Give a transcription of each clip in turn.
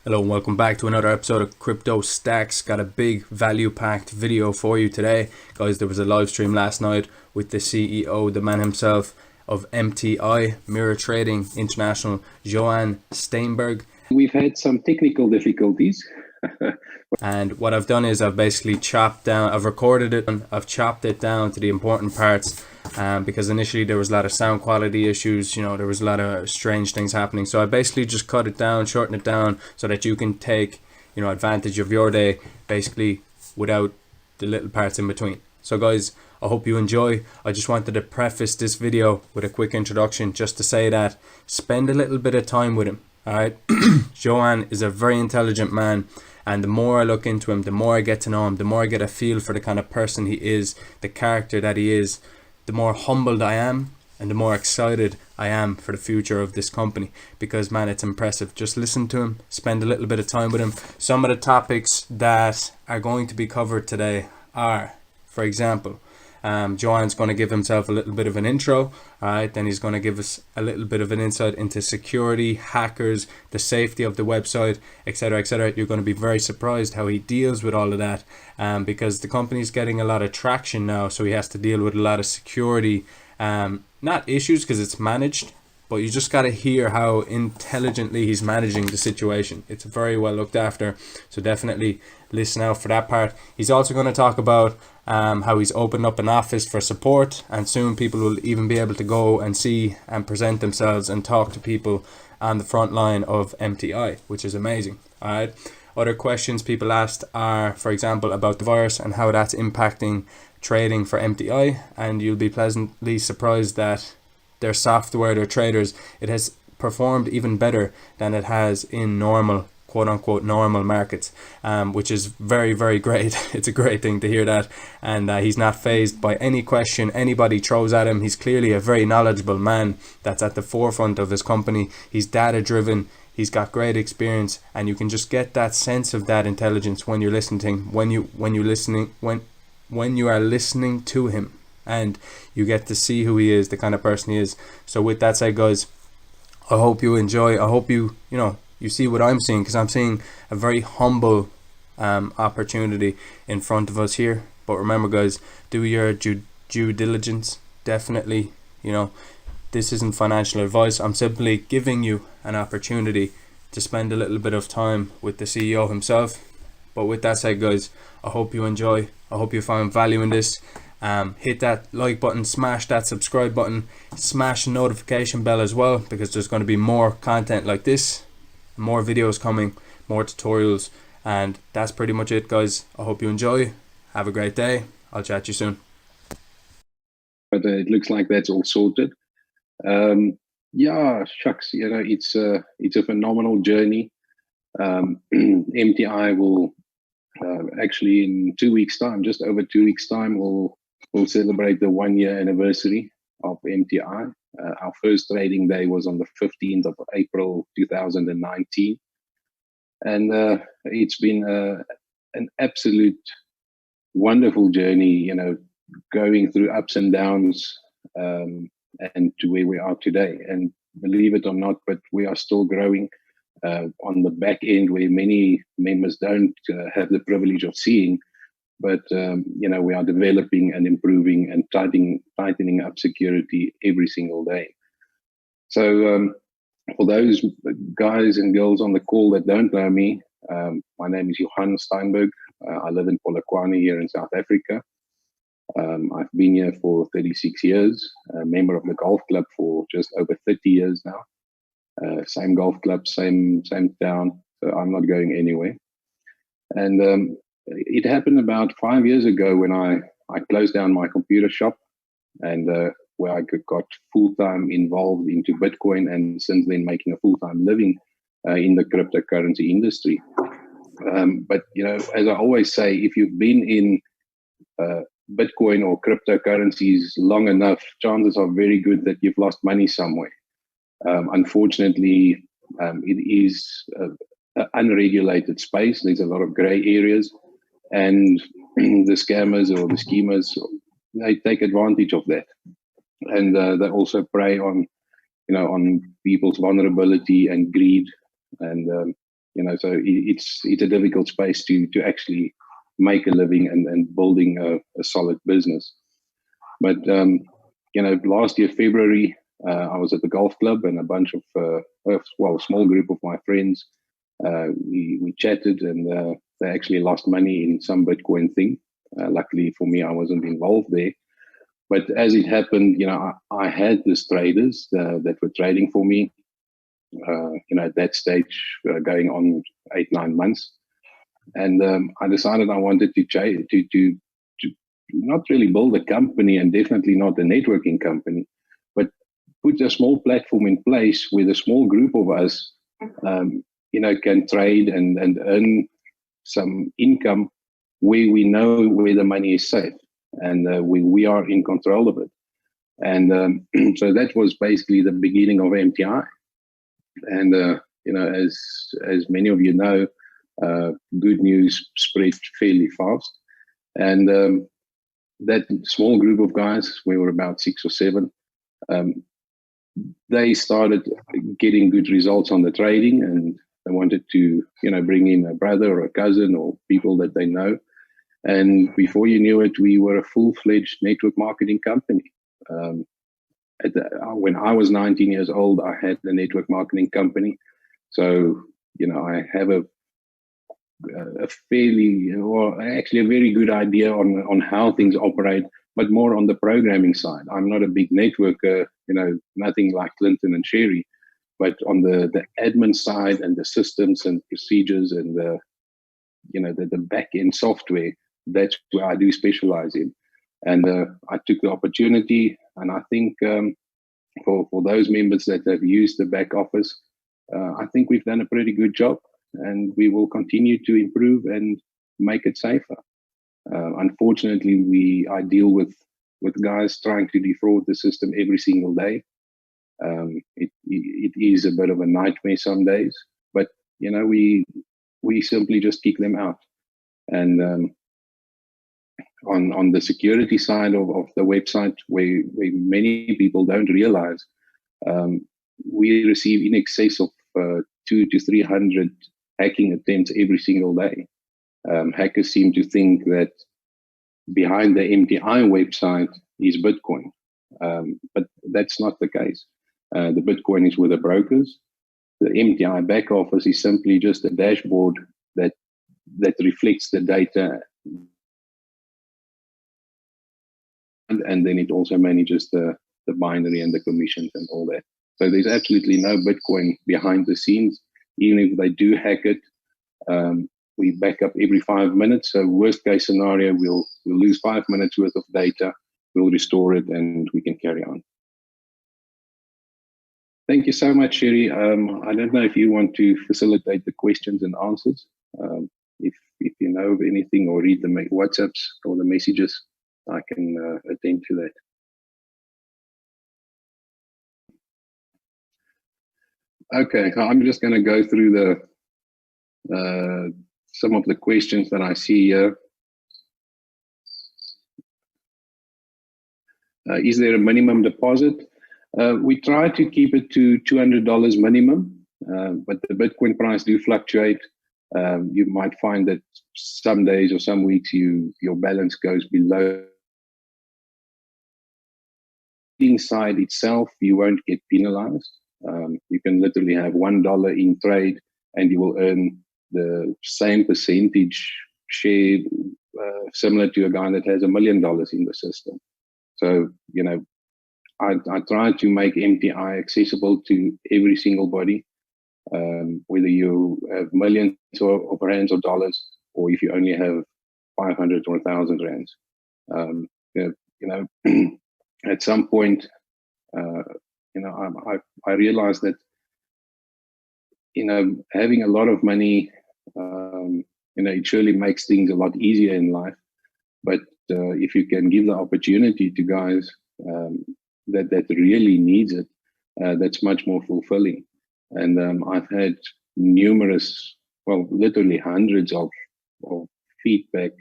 Hello and welcome back to another episode of Crypto Stacks. Got a big value-packed video for you today. Guys, there was a live stream last night with the CEO, the man himself of MTI, Mirror Trading International, Johann Steynberg. We've had some technical difficulties. And what I've done is I've basically I've recorded it and I've chopped it down to the important parts because initially there was a lot of sound quality issues, there was a lot of strange things happening. So I basically just cut it down, shorten it down so that you can take, advantage of your day basically without the little parts in between. So guys, I hope you enjoy. I just wanted to preface this video with a quick introduction just to say that spend a little bit of time with him. Alright, Johann is a very intelligent man, and the more I look into him, the more I get to know him, the more I get a feel for the kind of person he is, the character that he is, the more humbled I am, and the more excited I am for the future of this company, because man, it's impressive. Just listen to him, spend a little bit of time with him. Some of the topics that are going to be covered today are, for example, Johann's going to give himself a little bit of an intro. Alright, then he's going to give us a little bit of an insight into security, hackers, the safety of the website, etc., etc. You're going to be very surprised how he deals with all of that, because the company's getting a lot of traction now, so he has to deal with a lot of security, not issues because it's managed, but you just got to hear how intelligently he's managing the situation. It's very well looked after, so definitely listen out for that part. He's also going to talk about how he's opened up an office for support, and soon people will even be able to go and see and present themselves and talk to people on the front line of MTI, which is amazing. All right. Other questions people asked are, for example, about the virus and how that's impacting trading for MTI, and you'll be pleasantly surprised that their software, their traders, it has performed even better than it has in normal, quote unquote, normal markets, which is very, very great. It's a great thing to hear that. And he's not fazed by any question anybody throws at him. He's clearly a very knowledgeable man that's at the forefront of his company. He's data driven. He's got great experience, and you can just get that sense of that intelligence when you're listening, when you are listening to him, and you get to see who he is, the kind of person he is. So with that said, guys, I hope you enjoy. I hope you see what I'm seeing, because I'm seeing a very humble opportunity in front of us here. But remember, guys, do your due diligence. Definitely, this isn't financial advice. I'm simply giving you an opportunity to spend a little bit of time with the CEO himself. But with that said, guys, I hope you enjoy. I hope you found value in this. Hit that like button, smash that subscribe button, smash the notification bell as well, because there's going to be more content like this, more videos coming, more tutorials, and that's pretty much it, guys. I hope you enjoy. Have a great day. I'll chat to you soon. But it looks like that's all sorted. Yeah, shucks, it's a phenomenal journey. MTI will actually in 2 weeks' time, just over 2 weeks' time, we'll celebrate the 1 year anniversary of MTI. Our first trading day was on the 15th of April 2019. And it's been an absolute wonderful journey, going through ups and downs, and to where we are today. And believe it or not, but we are still growing on the back end, where many members don't have the privilege of seeing. But we are developing and improving and tightening up security every single day. So for those guys and girls on the call that don't know me, my name is Johann Steynberg. I live in Polokwane here in South Africa. I've been here for 36 years, a member of the golf club for just over 30 years now. Same golf club, same town, so I'm not going anywhere. And it happened about 5 years ago when I closed down my computer shop, and where I got full-time involved into Bitcoin, and since then making a full-time living in the cryptocurrency industry. But as I always say, if you've been in Bitcoin or cryptocurrencies long enough, chances are very good that you've lost money somewhere. Unfortunately, it is an unregulated space. There's a lot of gray areas, and the scammers or the schemers, they take advantage of that, and they also prey on, on people's vulnerability and greed, and so it's a difficult space to actually make a living and building a solid business. But last year February, I was at the golf club, and a bunch of a small group of my friends, we chatted, and they actually lost money in some Bitcoin thing. Luckily for me, I wasn't involved there. But as it happened, I had these traders that were trading for me. At that stage, going on 8-9 months, and I decided I wanted to not really build a company, and definitely not a networking company, but put a small platform in place where the small group of us, can trade and earn some income where we know where the money is safe, and we are in control of it. And so that was basically the beginning of MTI. And as many of you know, good news spread fairly fast, and that small group of guys, we were about 6 or 7, they started getting good results on the trading, and they wanted to bring in a brother or a cousin or people that they know. And before you knew it, we were a full-fledged network marketing company. When I was 19 years old, I had a network marketing company. So, I have a fairly, or actually a very good idea on how things operate, but more on the programming side. I'm not a big networker, nothing like Clinton and Sherry, but on the admin side and the systems and procedures and the back end software, that's where I do specialize in. And I took the opportunity, and I think for those members that have used the back office, I think we've done a pretty good job, and we will continue to improve and make it safer. Unfortunately, I deal with guys trying to defraud the system every single day. It is a bit of a nightmare some days, but we simply just kick them out. And on the security side of the website, where many people don't realize, we receive in excess of 200 to 300 hacking attempts every single day. Hackers seem to think that behind the MTI website is Bitcoin, but that's not the case. The Bitcoin is with the brokers. The MTI back office is simply just a dashboard that reflects the data, and then it also manages the binary and the commissions and all that. So there's absolutely no Bitcoin behind the scenes. Even if they do hack it, we back up every 5 minutes. So worst case scenario, we'll lose 5 minutes worth of data. We'll restore it, and we can carry on. Thank you so much, Sherry. I don't know if you want to facilitate the questions and answers. If you know of anything or read the WhatsApps or the messages, I can attend to that. Okay, I'm just going to go through some of the questions that I see here. Is there a minimum deposit? We try to keep it to $200 minimum, but the Bitcoin price do fluctuate. You might find that some days or some weeks your balance goes below. Inside itself, you won't get penalized. You can literally have $1 in trade, and you will earn the same percentage share, similar to a guy that has $1 million in the system. So, I try to make MTI accessible to every single body, whether you have millions of rands or dollars, or if you only have 500 or 1,000 rands. At some point, I realized that, having a lot of money, it surely makes things a lot easier in life. But if you can give the opportunity to guys that really needs it, that's much more fulfilling. And I've had numerous, literally hundreds of feedback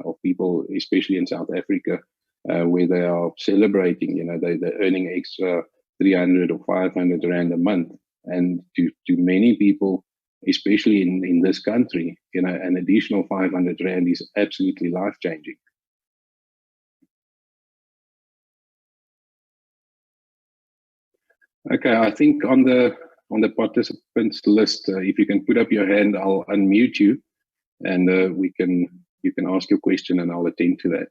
of people, especially in South Africa, where they are celebrating, they're earning extra 300 or 500 rand a month. And to many people, especially in this country, an additional 500 Rand is absolutely life-changing. Okay, I think on the participants list, if you can put up your hand, I'll unmute you, and you can ask your question, and I'll attend to that.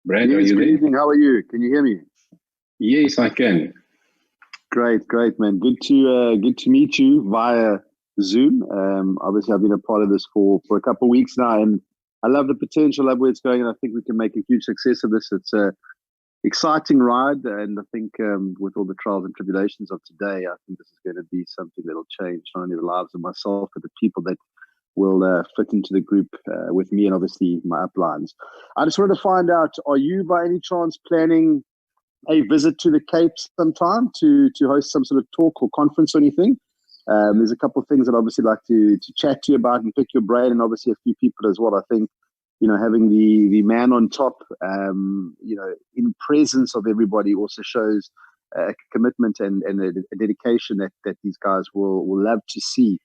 Brad, are you there? Good evening. How are you? Can you hear me? Yes, I can. Great, man. Good to meet you via Zoom. Obviously, I've been a part of this for a couple of weeks now, and I love the potential, love where it's going, and I think we can make a huge success of this. It's a exciting ride, and I think with all the trials and tribulations of today, I think this is going to be something that will change not only the lives of myself, but the people that will fit into the group with me, and obviously my uplines. I just wanted to find out, are you by any chance planning a visit to the Cape sometime to host some sort of talk or conference or anything? There's a couple of things that I'd obviously like to chat to you about and pick your brain, and obviously a few people as well. I think, having the man on top, in presence of everybody also shows a commitment and a dedication that these guys will love to see,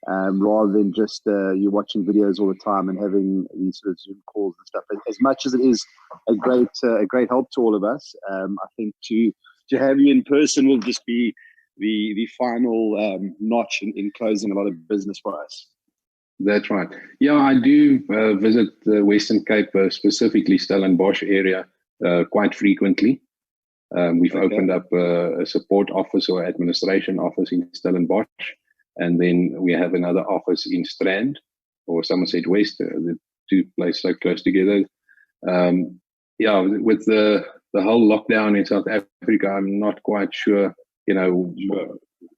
rather than just you're watching videos all the time and having these sort of Zoom calls and stuff. As much as it is a great help to all of us, I think to have you in person will just be the final notch in closing a lot of business for us. That's right. Yeah, I do visit the Western Cape, specifically Stellenbosch area, quite frequently. We've opened up a support office or administration office in Stellenbosch, and then we have another office in Strand or Somerset West, the two places so close together. With the whole lockdown in South Africa, I'm not quite sure,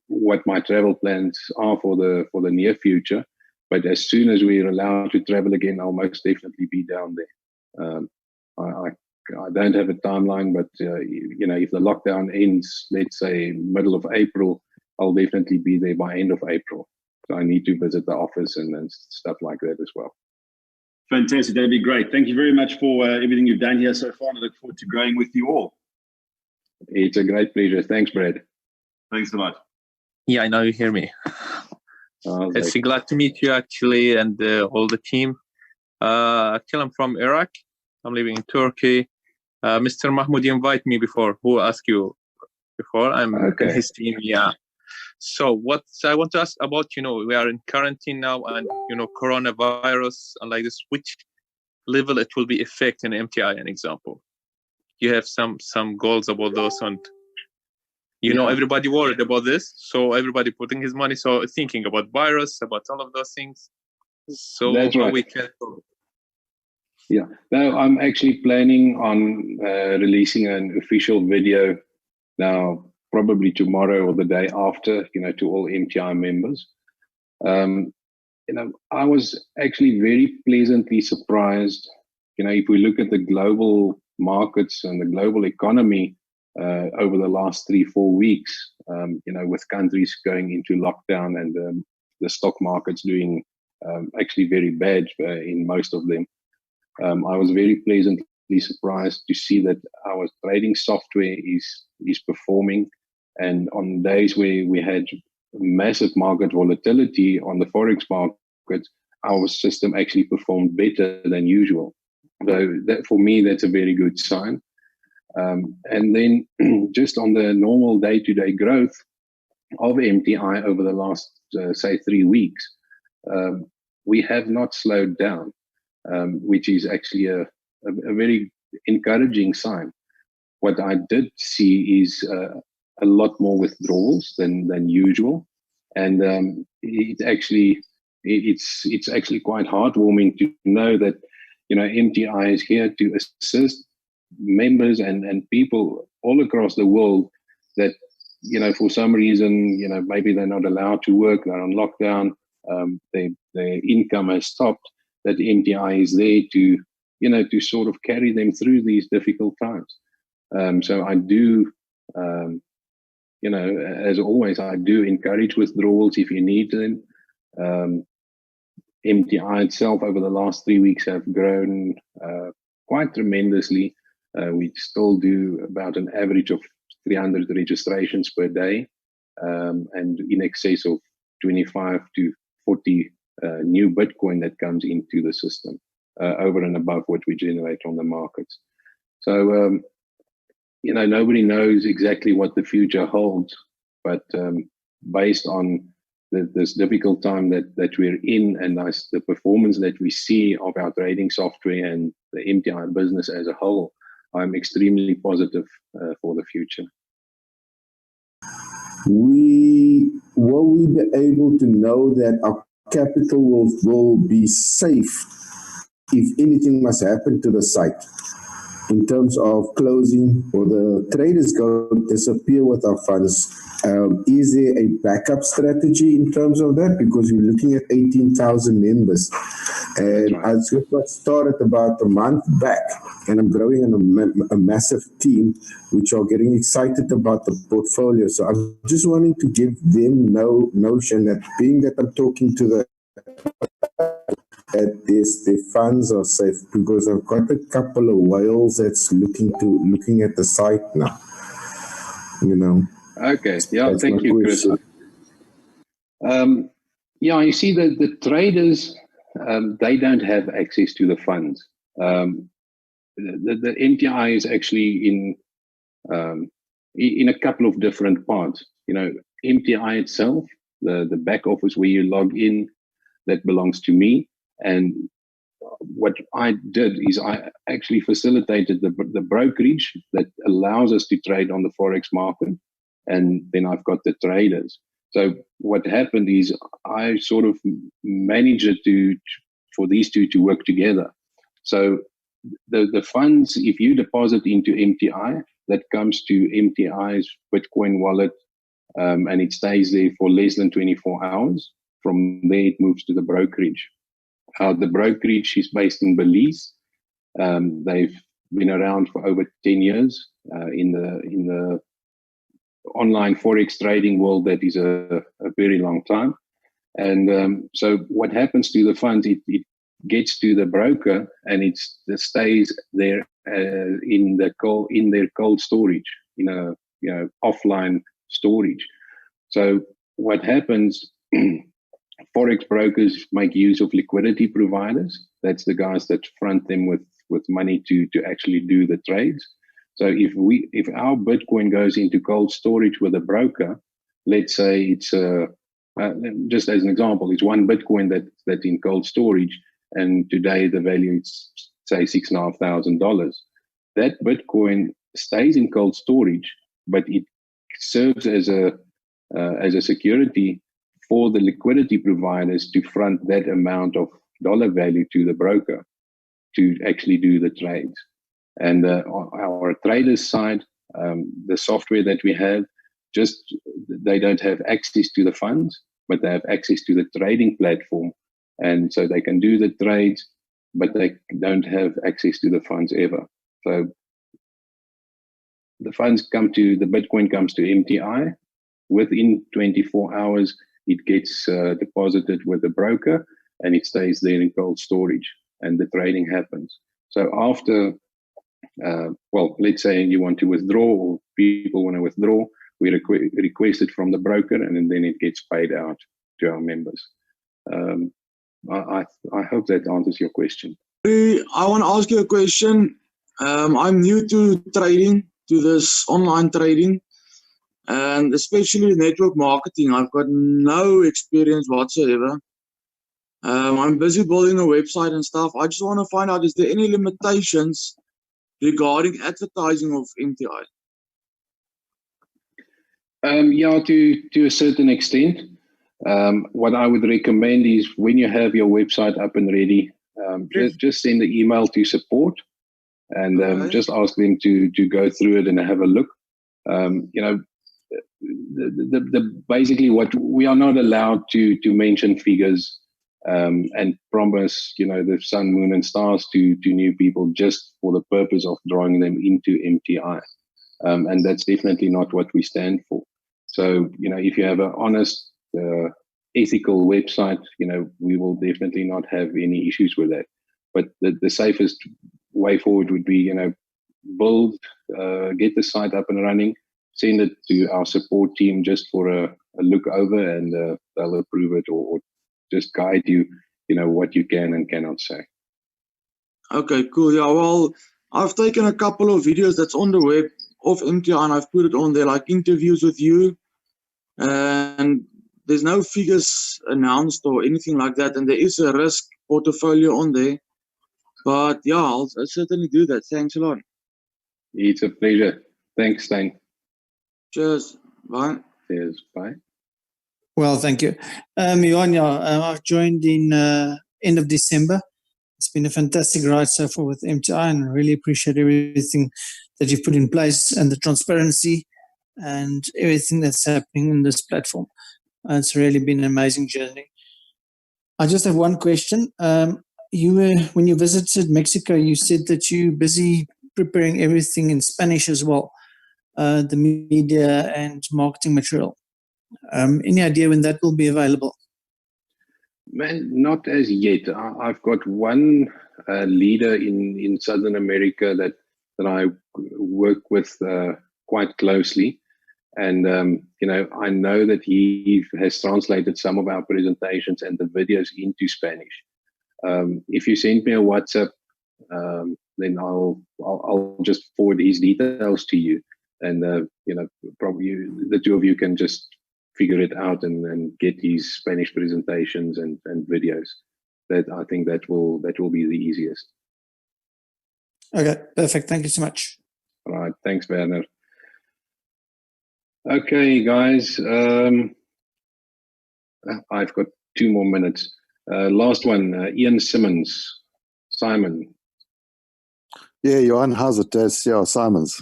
what my travel plans are for the near future. But as soon as we're allowed to travel again, I'll most definitely be down there. I don't have a timeline, but if the lockdown ends, let's say middle of April, I'll definitely be there by end of April. So I need to visit the office and stuff like that as well. Fantastic. That'd be great. Thank you very much for everything you've done here so far, and I look forward to growing with you all. It's a great pleasure. Thanks, Brad. Thanks a lot. Yeah, I know you hear me. It's glad to meet you, actually, and all the team. Actually, I'm from Iraq. I'm living in Turkey. Mr. Mahmoud invited me before. Who asked you before? I'm in his team, yeah. So what I want to ask about, we are in quarantine now, and, coronavirus and like this, which level it will be affecting MTI, an example. You have some goals about those, and everybody worried about this, so everybody putting his money, so thinking about virus, about all of those things. So that's right. We can. Yeah, now I'm actually planning on releasing an official video now, probably tomorrow or the day after, to all MTI members. I was actually very pleasantly surprised. If we look at the global markets and the global economy over the last 3-4 weeks, with countries going into lockdown and the stock markets doing actually very bad in most of them. I was very pleasantly surprised to see that our trading software is performing, and on days where we had massive market volatility on the forex market, our system actually performed better than usual. So that, for me, that's a very good sign. And then just on the normal day-to-day growth of MTI over the last, say, 3 weeks, we have not slowed down, which is actually a very encouraging sign. What I did see is a lot more withdrawals than usual, and it's actually quite heartwarming to know that MTI is here to assist members and people all across the world that for some reason maybe they're not allowed to work, they're on lockdown, their income has stopped. That MTI is there to sort of carry them through these difficult times. So I do, as always, I do encourage withdrawals if you need them. MTI itself over the last 3 weeks have grown quite tremendously. We still do about an average of 300 registrations per day. and in excess of 25 to 40 new Bitcoin that comes into the system over and above what we generate on the markets. So, nobody knows exactly what the future holds, but based on this difficult time that we're in and the performance that we see of our trading software and the MTI business as a whole, I'm extremely positive for the future. Will we be able to know that our capital will be safe if anything must happen to the site in terms of closing or the traders go disappear with our funds? Is there a backup strategy in terms of that? Because we're looking at 18,000 members. And I just got started about a month back, and I'm growing a massive team, which are getting excited about the portfolio. So I'm just wanting to give them no notion that being that I'm talking to that their funds are safe, because I've got a couple of whales that's looking at the site now. Okay. Yeah. That's thank you, Chris. You see the traders, they don't have access to the funds. The MTI is actually in a couple of different parts. MTI itself, the back office where you log in, that belongs to me. And what I did is I actually facilitated the brokerage that allows us to trade on the Forex market. And then I've got the traders. So what happened is I sort of managed it for these two to work together. So the funds, if you deposit into MTI, that comes to MTI's Bitcoin wallet, and it stays there for less than 24 hours. From there, it moves to the brokerage. The brokerage is based in Belize. They've been around for over 10 years in the online Forex trading world. That is a very long time. And so what happens to the funds, it gets to the broker and it stays there in their cold storage, offline storage. So what happens, Forex brokers make use of liquidity providers. That's the guys that front them with money to actually do the trades. So if our Bitcoin goes into cold storage with a broker, let's say it's just as an example, it's one Bitcoin that's in cold storage, and today the value is say $6,500. That Bitcoin stays in cold storage, but it serves as a security for the liquidity providers to front that amount of dollar value to the broker to actually do the trades. And on our traders side, the software that we have, they don't have access to the funds, but they have access to the trading platform. And so they can do the trades, but they don't have access to the funds ever. So the Bitcoin comes to MTI. Within 24 hours, it gets deposited with the broker and it stays there in cold storage and the trading happens. So after, let's say you want to withdraw or people want to withdraw, we request it from the broker and then it gets paid out to our members. I hope that answers your question. I want to ask you a question. I'm new to trading, to this online trading, and especially network marketing. I've got no experience whatsoever. I'm busy building a website and stuff. I just want to find out, is there any limitations regarding advertising of MTI? Yeah, to a certain extent. What I would recommend is when you have your website up and ready, just send the email to support and just ask them to go through it and have a look. Basically what we are not allowed to mention figures and promise, the sun, moon, and stars to new people just for the purpose of drawing them into MTI. And that's definitely not what we stand for. So, if you have an honest, ethical website, we will definitely not have any issues with that. But the safest way forward would be, build, get the site up and running, send it to our support team just for a look over, and they'll approve it or just guide you, what you can and cannot say. Okay, cool. Yeah, well, I've taken a couple of videos that's on the web of MTI, and I've put it on there, like interviews with you, and there's no figures announced or anything like that, and there is a risk portfolio on there. But yeah, I'll certainly do that. Thanks a lot. It's a pleasure. Thanks, Stein. Cheers. Bye. Cheers. Bye. Well, thank you. Johann, I've joined in end of December. It's been a fantastic ride so far with MTI, and I really appreciate everything that you've put in place and the transparency and everything that's happening in this platform. It's really been an amazing journey. I just have one question. When you visited Mexico, you said that you're busy preparing everything in Spanish as well, the media and marketing material. Any idea when that will be available? Man, not as yet. I've got one leader in Southern America that I work with quite closely. And, I know that he has translated some of our presentations and the videos into Spanish. If you send me a WhatsApp, then I'll just forward his details to you. And, probably the two of you can just figure it out and get his Spanish presentations and videos. I think that will be the easiest. Okay, perfect. Thank you so much. All right. Thanks, Werner. Okay, guys. I've got 2 more minutes. Last one, Ian Simon. Yeah, Johann, how's it? Simons.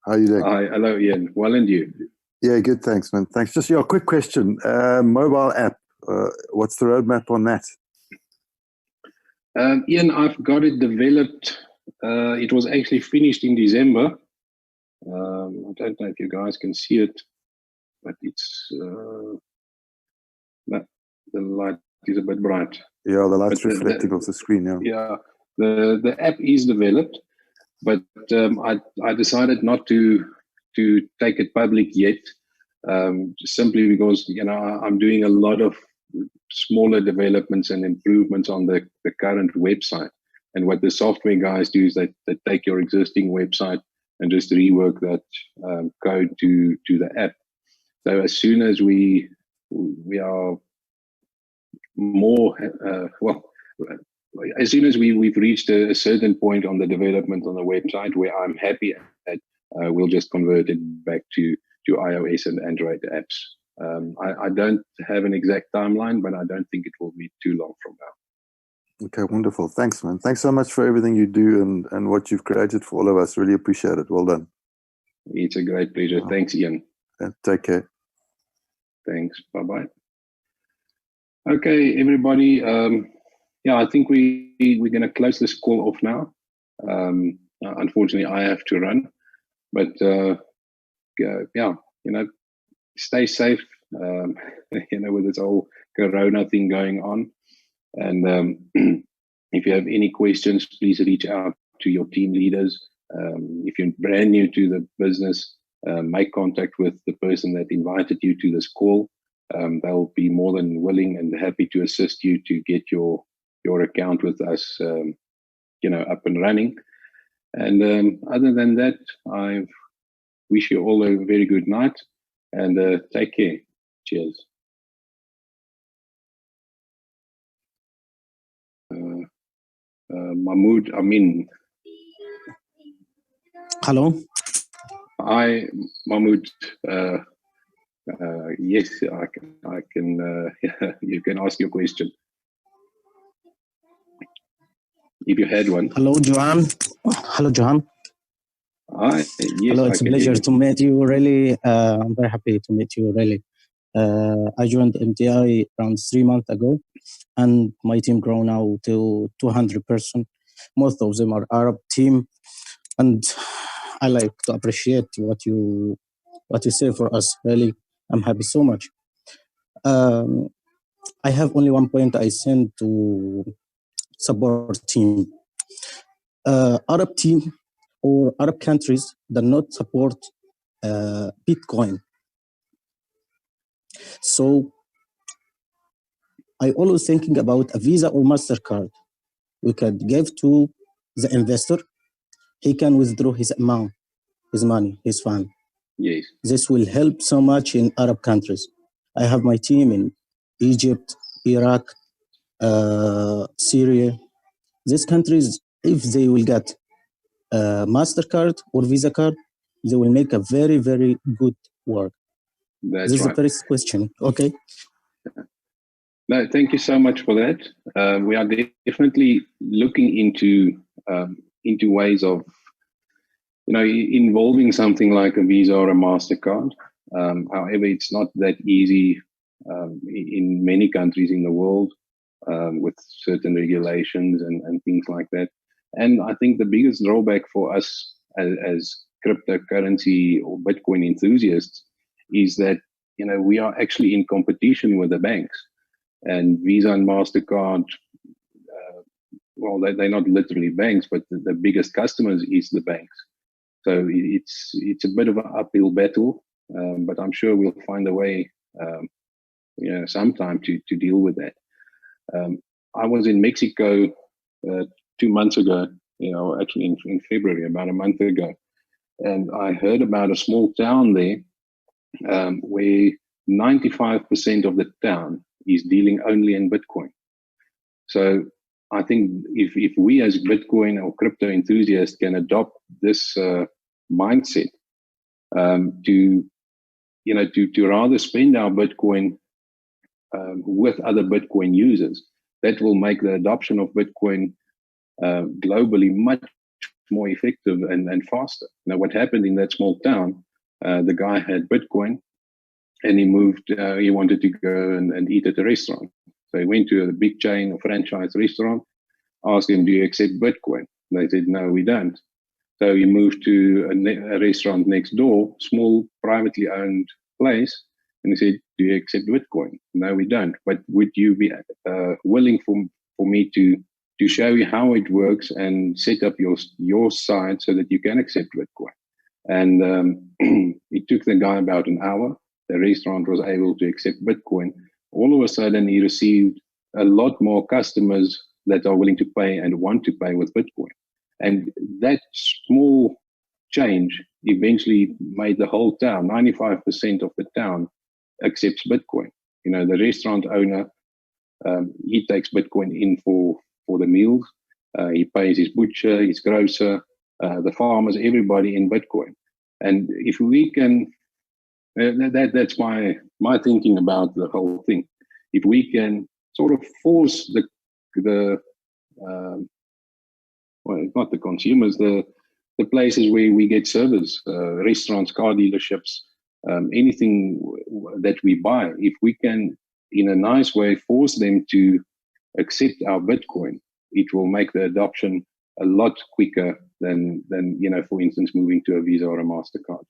How are you doing? Hi, hello, Ian. Well, and you? Yeah, good. Thanks, man. Thanks. Just a quick question. Mobile app. What's the roadmap on that? Ian, I've got it developed. It was actually finished in December. I don't know if you guys can see it, but it's the light is a bit bright. Yeah, the light's reflecting off the screen. Yeah, the app is developed, but I decided not to take it public yet, simply because I'm doing a lot of smaller developments and improvements on the current website. And what the software guys do is they take your existing website and just rework that code to the app. So as soon as we are more as soon as we've reached a certain point on the development on the website where I'm happy at, we'll just convert it back to iOS and Android apps. I don't have an exact timeline, but I don't think it will be too long from now. Okay, wonderful. Thanks, man. Thanks so much for everything you do and what you've created for all of us. Really appreciate it. Well done. It's a great pleasure. Thanks, Ian. Take care. Thanks. Bye-bye. Okay, everybody. I think we're going to close this call off now. Unfortunately, I have to run. But, stay safe, with this whole Corona thing going on. And if you have any questions, please reach out to your team leaders. If you're brand new to the business, make contact with the person that invited you to this call. They'll be more than willing and happy to assist you to get your account with us, up and running. And other than that, I wish you all a very good night and take care. Cheers. Mahmoud Amin. Hello. Hi, Mahmoud. Yes, I can. You can ask your question if you had one. Hello, Johann. Hello, Johann. Hi. Yes, hello, it's a pleasure to meet you. Really, I'm very happy to meet you. Really, I joined MTI around 3 months ago, and my team grow now to 200 person. Most of them are Arab team, and I like to appreciate what you say for us. Really, I'm happy so much. I have only one point I send to support team. Arab team or Arab countries that not support Bitcoin. So I always thinking about a Visa or MasterCard. We could give to the investor. He can withdraw his amount, his money, his fund. Yes. This will help so much in Arab countries. I have my team in Egypt, Iraq, Syria. These countries, if they will get a MasterCard or Visa card, they will make a very, very good work. That's this is right. the first question. Okay. No, thank you so much for that. We are definitely looking into ways of, involving something like a Visa or a MasterCard. However, it's not that easy in many countries in the world with certain regulations and things like that. And I think the biggest drawback for us as cryptocurrency or Bitcoin enthusiasts is that, we are actually in competition with the banks. And Visa and MasterCard, well, they're not literally banks, but the biggest customers is the banks. So it's a bit of an uphill battle, but I'm sure we'll find a way, sometime to deal with that. I was in Mexico 2 months ago, actually in February, about a month ago, and I heard about a small town there where 95% of the town is dealing only in Bitcoin. So I think if we as Bitcoin or crypto enthusiasts can adopt this mindset to rather spend our Bitcoin with other Bitcoin users, that will make the adoption of Bitcoin globally much more effective and faster. Now, what happened in that small town, the guy had Bitcoin and he moved, he wanted to go and eat at a restaurant. So he went to a big chain or franchise restaurant, asked him, do you accept Bitcoin? And they said, no, we don't. So he moved to a restaurant next door, small privately owned place, and he said, do you accept Bitcoin? No, we don't. But would you be willing for me to show you how it works and set up your site so that you can accept Bitcoin? And it took the guy about an hour. The restaurant was able to accept Bitcoin. All of a sudden, he received a lot more customers that are willing to pay and want to pay with Bitcoin. And that small change eventually made the whole town, 95% of the town accepts Bitcoin. The restaurant owner, he takes Bitcoin in for the meals. He pays his butcher, his grocer, the farmers, everybody in Bitcoin. And if we can, that's my thinking about the whole thing. If we can sort of force well, not the consumers, the places where we get service, restaurants, car dealerships, anything that we buy, if we can, in a nice way, force them to accept our Bitcoin, it will make the adoption a lot quicker than for instance, moving to a Visa or a MasterCard.